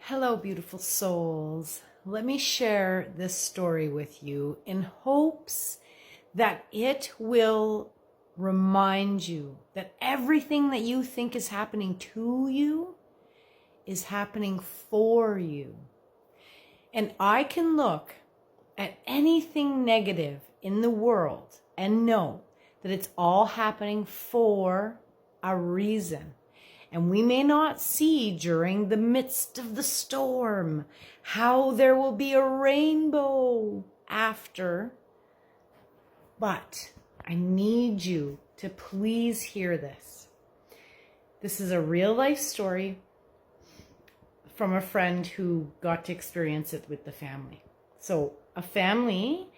Hello, beautiful souls. Let me share this story with you in hopes that it will remind you that everything that you think is happening to you is happening for you. And I can look at anything negative in the world and know that it's all happening for a reason. And we may not see during the midst of the storm how there will be a rainbow after. But I need you to please hear this. This is a real life story from a friend who got to experience it with the family. So a family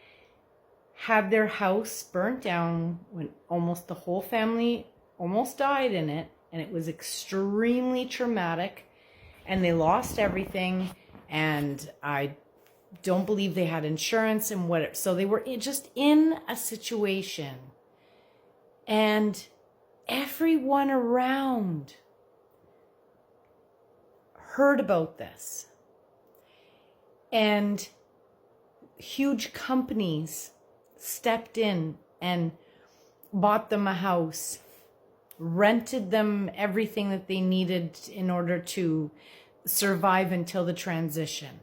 had their house burnt down when almost the whole family almost died in it. And it was extremely traumatic, and they lost everything. And I don't believe they had insurance and whatever. So they were just in a situation, and everyone around heard about this. And huge companies stepped in and bought them a house, rented them everything that they needed in order to survive until the transition.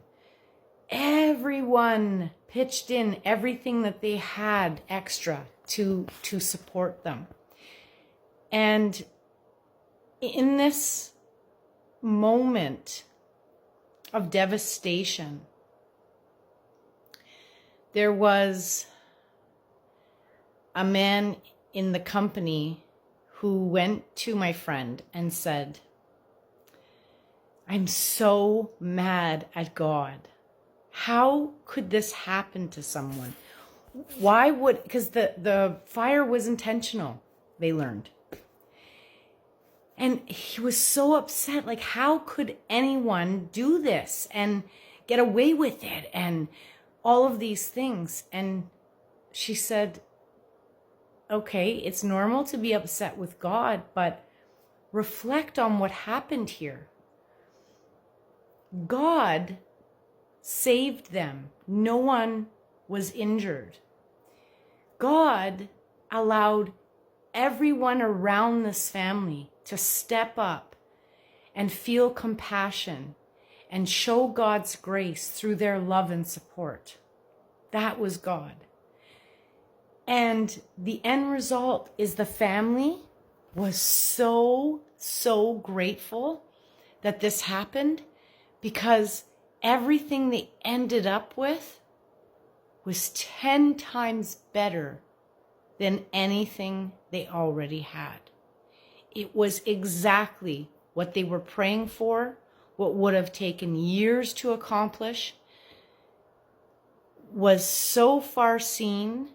Everyone pitched in everything that they had extra to support them. And in this moment of devastation, there was a man in the company who went to my friend and said, "I'm so mad at God. How could this happen to someone? Why would," because the fire was intentional, they learned. And he was so upset, like, how could anyone do this and get away with it and all of these things? And she said, okay, it's normal to be upset with God, but reflect on what happened here. God saved them. No one was injured. God allowed everyone around this family to step up and feel compassion and show God's grace through their love and support. That was God. And the end result is the family was so grateful that this happened, because everything they ended up with was 10 times better than anything they already had. It was exactly what they were praying for, what would have taken years to accomplish, was so far seen,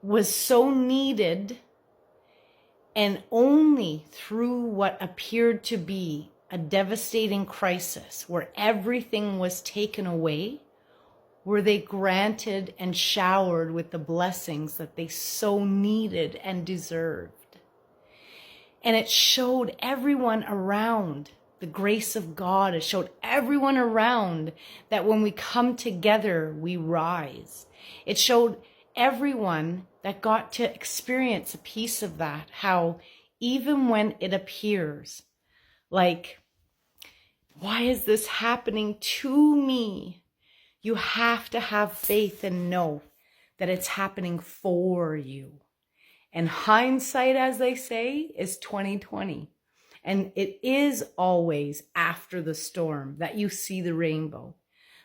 was so needed, and only through what appeared to be a devastating crisis where everything was taken away were they granted and showered with the blessings that they so needed and deserved. And it showed everyone around the grace of God. It showed everyone around that when we come together, we rise. It showed everyone that got to experience a piece of that, how even when it appears like, why is this happening to me? You have to have faith and know that it's happening for you. And hindsight, as they say, is 2020. And it is always after the storm that you see the rainbow.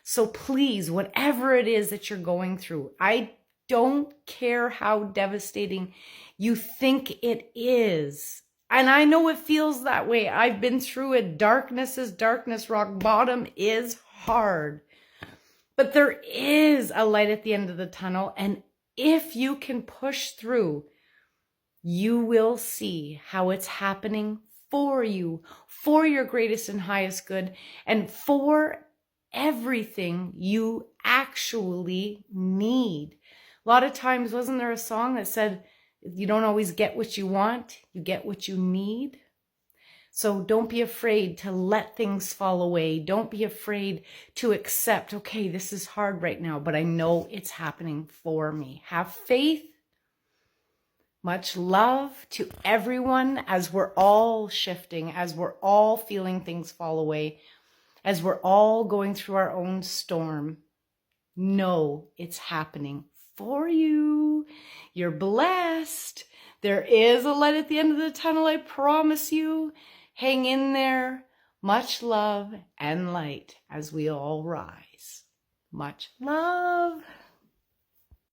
So please, whatever it is that you're going through, I don't care how devastating you think it is. And I know it feels that way. I've been through it. Darkness is darkness. Rock bottom is hard. But there is a light at the end of the tunnel. And if you can push through, you will see how it's happening for you, for your greatest and highest good, and for everything you actually need. A lot of times, wasn't there a song that said, you don't always get what you want, you get what you need? So don't be afraid to let things fall away. Don't be afraid to accept, okay, this is hard right now, but I know it's happening for me. Have faith. Much love to everyone as we're all shifting, as we're all feeling things fall away, as we're all going through our own storm. Know it's happening for you. You're blessed. There is a light at the end of the tunnel, I promise you. Hang in there. Much love and light as we all rise. Much love.